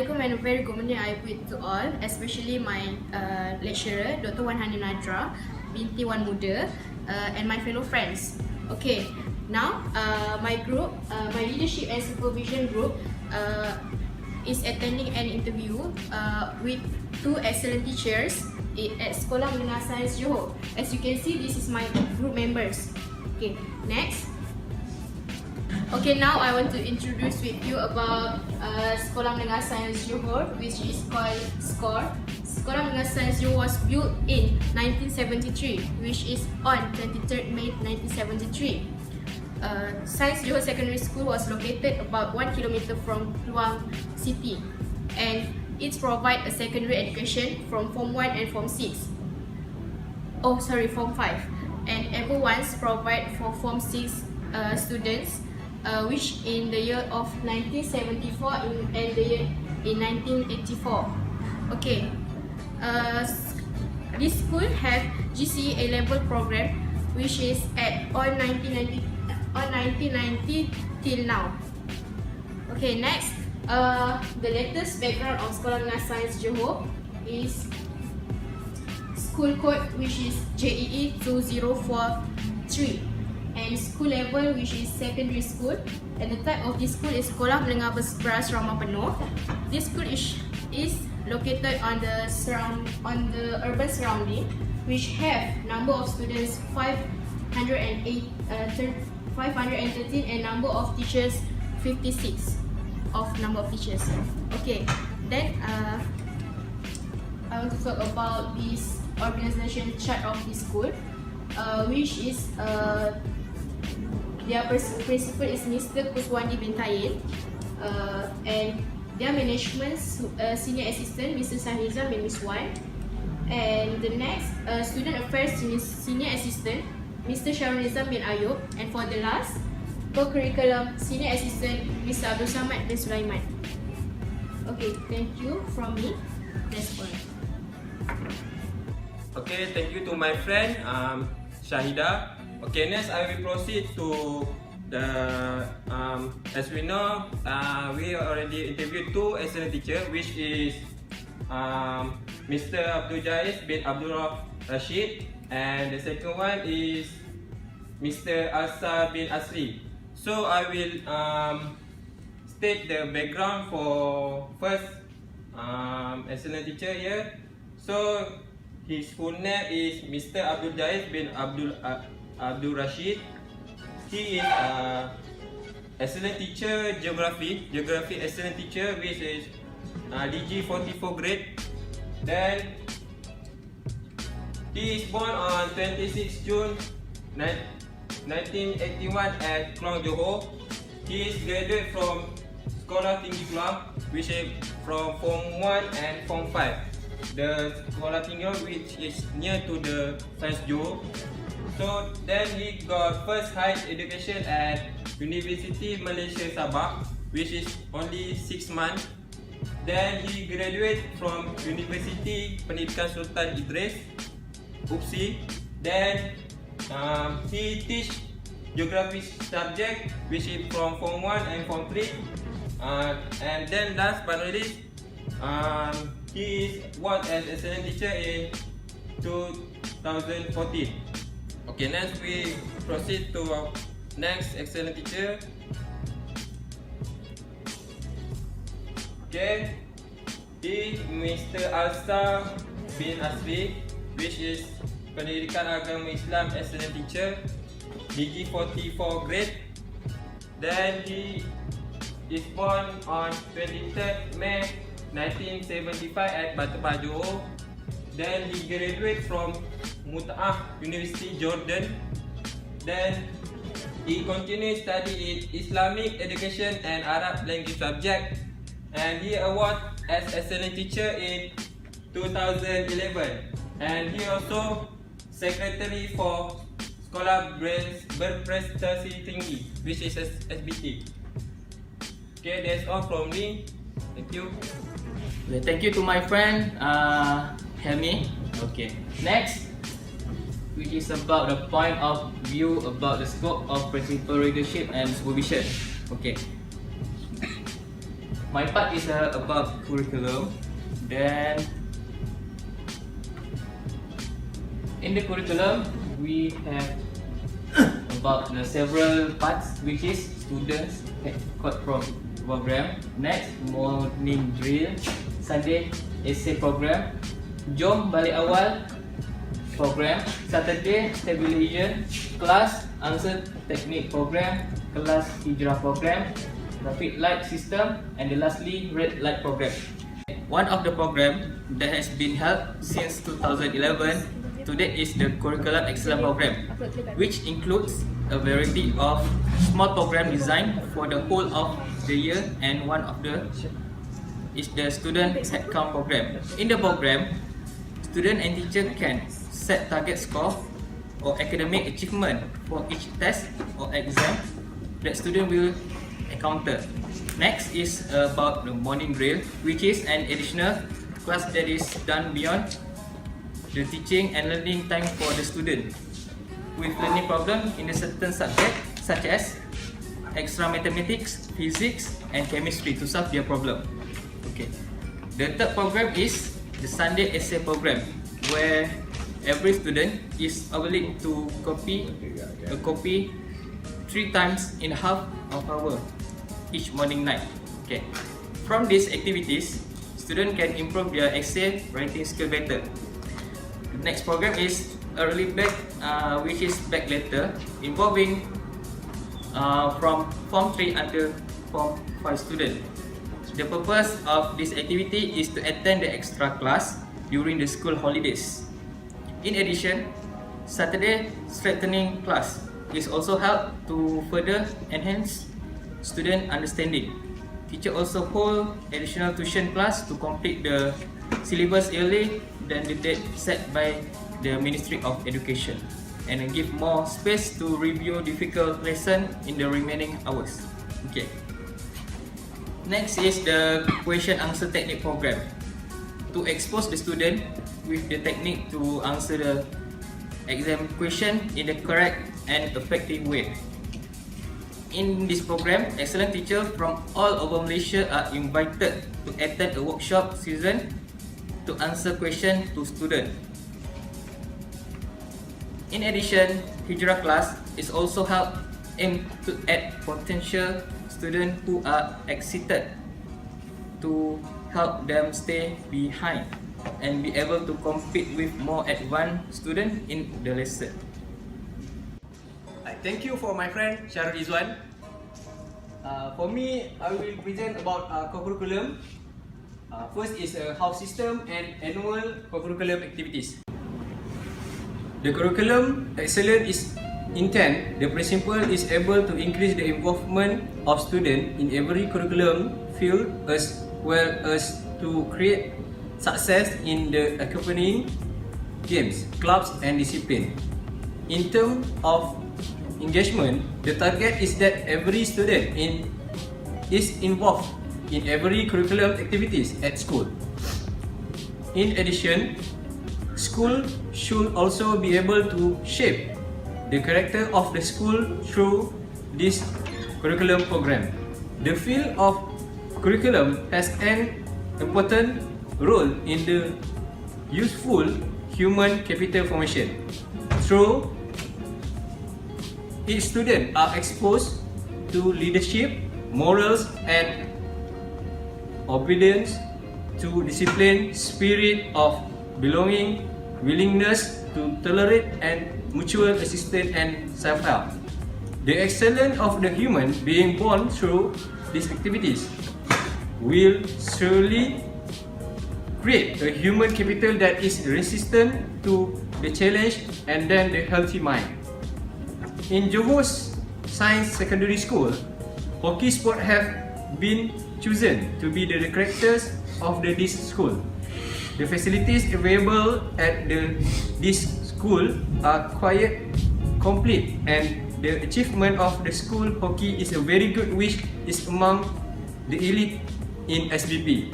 Assalamualaikum and a very good morning I greet to all, especially my lecturer, Dr. Wan Hani Nadra, binti Wan Muda, and my fellow friends. Okay, now my group, my leadership and supervision group is attending an interview with two excellent teachers at Sekolah Menengah Sains Johor. As you can see, this is my group members. Okay, next. Okay, now I want to introduce with you about Sekolah Menengah Sains Johor, which is called SCOR. Sekolah Menengah Sains Johor was built in 1973, which is on 23rd May 1973. Sains Johor Secondary School was located about 1 kilometer from Kluang City, and it provides a secondary education from Form 1 and Form 6. Form 5. And everyone's provide for Form 6 students, which in the year of 1974 and the year in 1984. Okay, this school have GCE A-level program, which is at on 1990 till now. Okay, next, the latest background of Sekolah Menengah Sains Johor is school code, which is JEE 2043. And school level, which is secondary school, and the type of this school is Sekolah Menengah Berasrama Penuh. This school is located on the urban surrounding, which have number of students 513 and number of teachers 56 of number of teachers. Okay, then I want to talk about this organization chart of this school, which is their principal is Mr. Kuswandi bin Tayin, and their management senior assistant Mr. Sahizam bin Miswan, and the next student affairs senior assistant Mr. Sharulizam bin Ayub, and for the last co-curriculum senior assistant Mr. Abdul Samad bin Sulaiman. Okay, thank you from me. That's all. Okay, thank you to my friend Shahida. Okay, next I will proceed to the as we know, we already interviewed two excellent teachers, which is Mr. Abdul Jais bin Abdul Rashid, and the second one is Mr. Asa bin Asri. So I will state the background for first excellent teacher here. So his full name is Mr. Abdul Jais bin Abdul Rashid. He is excellent teacher geography excellent teacher, which is DG 44 grade. Then he is born on 26 June 1981 at Kluang, Johor. He is graduate from Sekolah Tinggi Kluang, which is from Form 1 and Form 5. The Sekolah Tinggi, which is near to the Science Johor. So then he got first higher education at University Malaysia Sabah, which is only 6 months. Then he graduated from University Pendidikan Sultan Idris, UPSI. Then he teach geography subject, which is from Form 1 and Form 3. And then last but not least, he is worked as excellent teacher in 2014. Okay, next we proceed to our next excellent teacher. Okay, he Mr. Asa bin Asri, which is Pendidikan Agama Islam excellent teacher, DG 44 grade. Then he is born on 23rd May 1975 at Batubah, Johor. Then he graduated from Mut'ah University, Jordan. Then he continued study in Islamic education and Arab language subject, and he awarded as excellent teacher in 2011. And he also secretary for Sekolah Berprestasi Tinggi, which is SBT. Okay, that's all from me. Thank you. Thank you to my friend Helmi. Okay, next, which is about the point of view about the scope of principal leadership and supervision. Okay. my part is about curriculum. Then in the curriculum we have about several parts, which is students got from program. Next, morning drill, Sunday essay program, jom balik awal program, Saturday stabilization, class answer technique program, kelas hijrah program, traffic light system, and the lastly red light program. One of the program that has been held since 2011 to date is the Curriculum Excellence Program, which includes a variety of small program designed for the whole of the year, and one of the is the Student Headcount Program. In the program, student and teacher can set target score or academic achievement for each test or exam that student will encounter. Next is about the morning drill, which is an additional class that is done beyond the teaching and learning time for the student, with learning problem in a certain subject such as extra mathematics, physics, and chemistry to solve their problem. Okay. The third program is the Sunday essay program, where every student is obliged to copy a copy 3 times in half of hour each morning night. Okay. From these activities, students can improve their essay writing skill better. The next program is early back, which is back letter, involving from Form 3 until Form 5 students. The purpose of this activity is to attend the extra class during the school holidays. In addition, Saturday strengthening class is also held to further enhance student understanding. Teacher also hold additional tuition class to complete the syllabus early than the date set by the Ministry of Education, and give more space to review difficult lesson in the remaining hours. Okay. Next is the question answer technique program, to expose the student with the technique to answer the exam question in the correct and effective way. In this program, excellent teachers from all over Malaysia are invited to attend a workshop season to answer questions to students. In addition, Hijrah class is also held aimed to add potential students who are excited, to help them stay behind and be able to compete with more advanced students in the lesson. Thank you for my friend Syarul Izwan. For me, I will present about co-curriculum. First is house system and annual co-curriculum activities. The curriculum excellence is intent. The principal is able to increase the involvement of students in every curriculum field, as well as to create success in the accompanying games, clubs, and discipline. In terms of engagement, the target is that every student is involved in every curriculum activities at school. In addition, school should also be able to shape the character of the school through this curriculum program. The field of curriculum has an important role in the useful human capital formation. Through each student are exposed to leadership, morals, and obedience, to discipline, spirit of belonging, willingness to tolerate, and mutual assistance and self-help. The excellence of the human being born through these activities will surely create a human capital that is resistant to the challenge, and then the healthy mind. In Johor's Science Secondary School, hockey sport have been chosen to be the characters of this school. The facilities available at this school are quite complete, and the achievement of the school hockey is a very good, which is among the elite in SBP.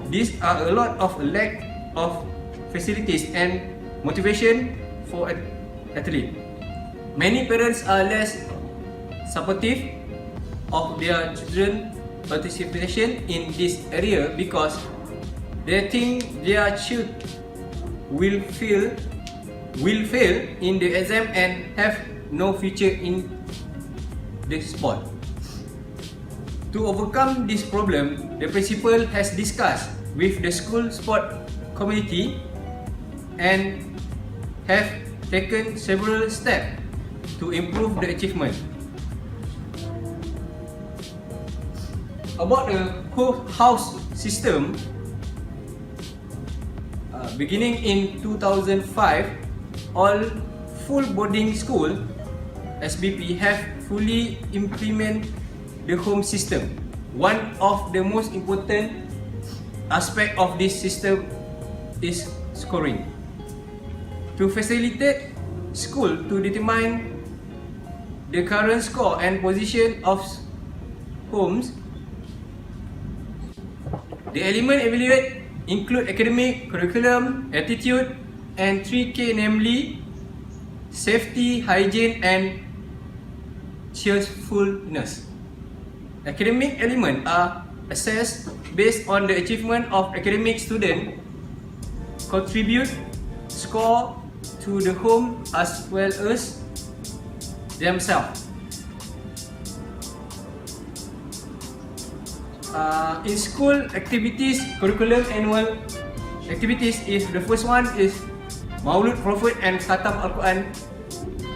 These are a lot of lack of facilities and motivation for an athlete. Many parents are less supportive of their children participation in this area because they think their child will fail in the exam and have no future in the sport. To overcome this problem, the principal has discussed with the school sport committee and have taken several steps to improve the achievement. About the co-house system, beginning in 2005, all full boarding school SBP have fully implemented the home system. One of the most important aspect of this system is scoring. To facilitate school to determine the current score and position of homes, the element evaluated include academic, curriculum, attitude, and 3K, namely safety, hygiene, and cheerfulness. Academic elements are assessed based on the achievement of academic student, contribute score to the home as well as themselves. In school activities, curriculum annual activities is the first one is Maulud Prophet and Khatam Al-Quran.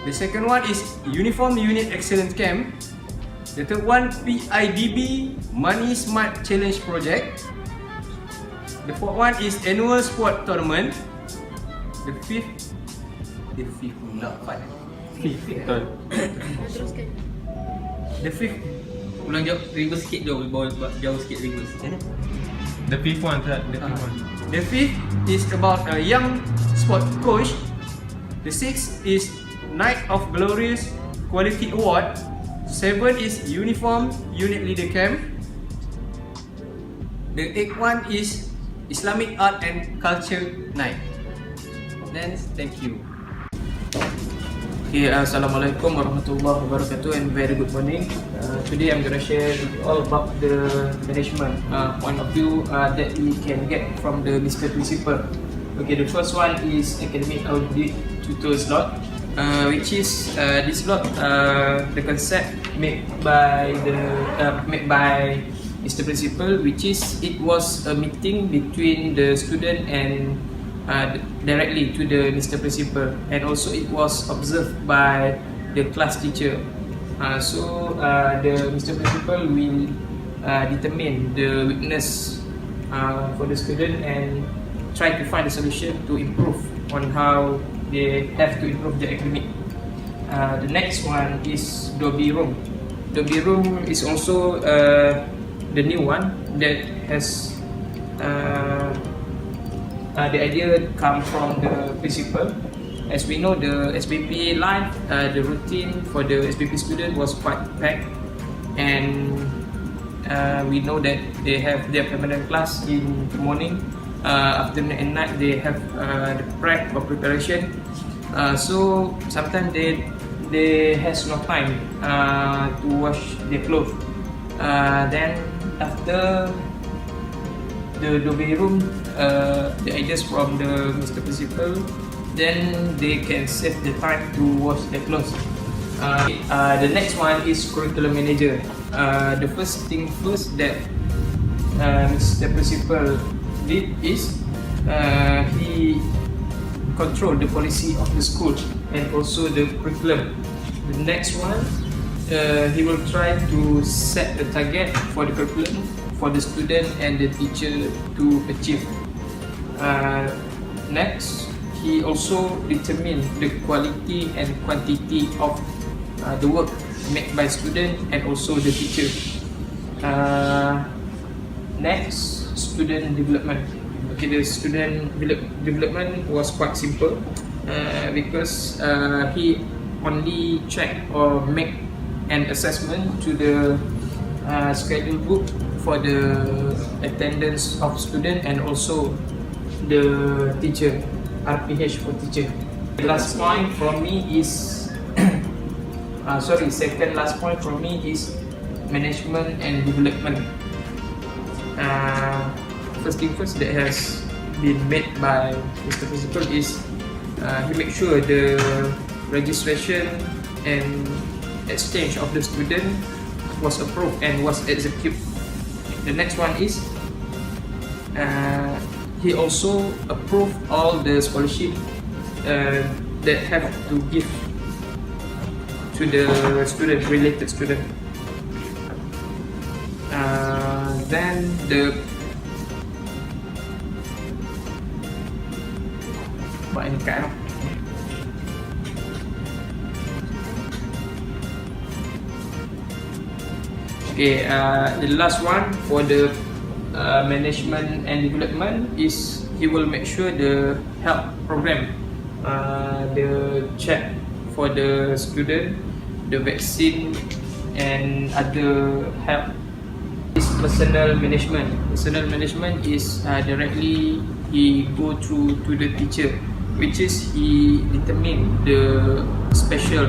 The second one is Uniform Unit Excellence Camp. The third one PIDB Money Smart Challenge Project. The fourth one is Annual Sport Tournament. The fifth pula empat. Betul. Teruskan. The fifth Ulang jauh, reverse sikit jauh sikit reverse. The fifth one, the fifth one. The fifth is about a young sport coach. The sixth is Night of Glorious Quality Award. 7 is Uniform Unit Leader Camp. The 8th one is Islamic Art and Culture Night. Then thank you. Okay, Assalamualaikum warahmatullahi wabarakatuh and very good morning. Today I'm gonna share with you all about the management point of view that we can get from the Mr. Principal. Okay, the first one is academic audit tutor slot, which is this slot, the concept made by Mr. Principal, which is it was a meeting between the student and directly to the Mr. Principal, and also it was observed by the class teacher. So the Mr. Principal will determine the weakness for the student and try to find a solution to improve on how they have to improve their academic. The next one is Dobby Room. Dobby Room is also the new one that has the idea come from the principal. As we know, the SBP life, the routine for the SBP student was quite packed, and we know that they have their permanent class in the morning, afternoon and night they have the prep or preparation. So sometimes they has no time to wash their clothes. Then after the Dobby Room, the ideas from the Mr. Principal, then they can save the time to wash their clothes. The next one is curriculum manager. The first thing first that Mr. Principal did is he controlled the policy of the school and also the curriculum. The next one, he will try to set a target for the curriculum for the student and the teacher to achieve. Next, he also determined the quality and quantity of the work made by student and also the teacher. Next, student development. Okay, the student development was quite simple because he only checked or make an assessment to the schedule book for the attendance of student and also the teacher, RPH for teacher. The last point from me is second last point from me is management and development. First thing first that has been made by Mr. Principal is he make sure the registration and exchange of the student was approved and was executed. The next one is he also approved all the scholarship that have to give to the student, related student. Then the okay, the last one for the management and development is he will make sure the help program, the check for the student, the vaccine and other help. Is personal management. Personal management is directly he go through to the teacher, which is he determine the special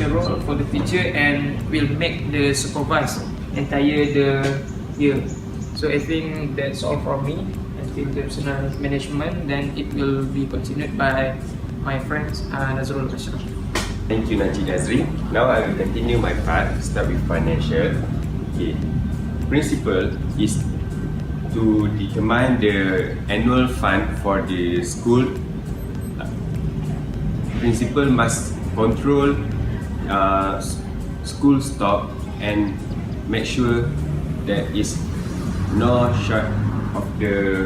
role for the teacher and will make the supervise entire the year. So I think that's all from me. Until the personal management, then it will be continued by my friends Nazrul Rashid. Thank you, Najib Nazri. Now I will continue my part. Start with financial. Okay. Principle is to determine the annual fund for the school. Principal must control school stock and make sure there is no short of the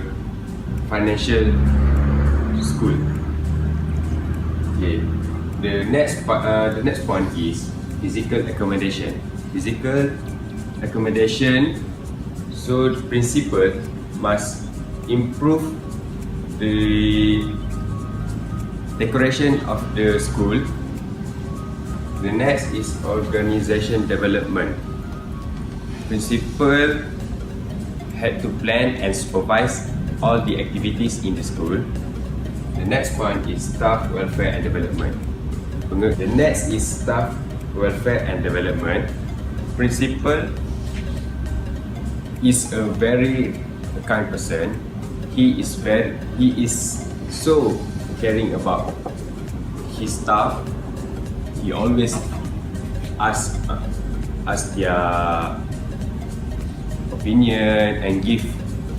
financial school. Okay. The next point is physical accommodation. Physical accommodation. So the principal must improve the decoration of the school. The next is organization development. Principal had to plan and supervise all the activities in the school. The next point is staff welfare and development. The next is staff welfare and development. Principal is a very kind person. He is so caring about his staff. He always ask their opinion and give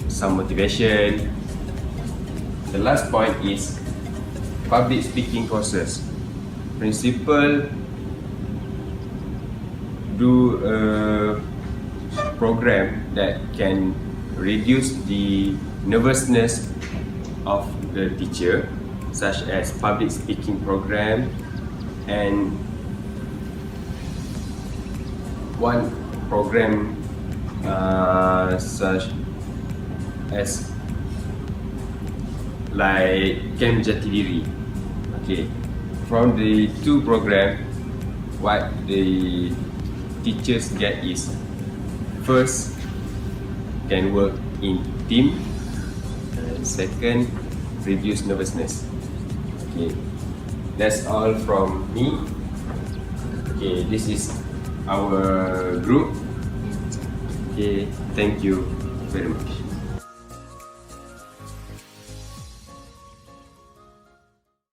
some motivation. The last point is public speaking courses. Principal do a program that can reduce the nervousness of the teacher, such as public speaking program, and one program such as like Camp Jati Diri. Okay, from the two program, what the teachers get is first can work in team, and second reduce nervousness. Okay, that's all from me. Okay, this is our group. Okay, thank you very much.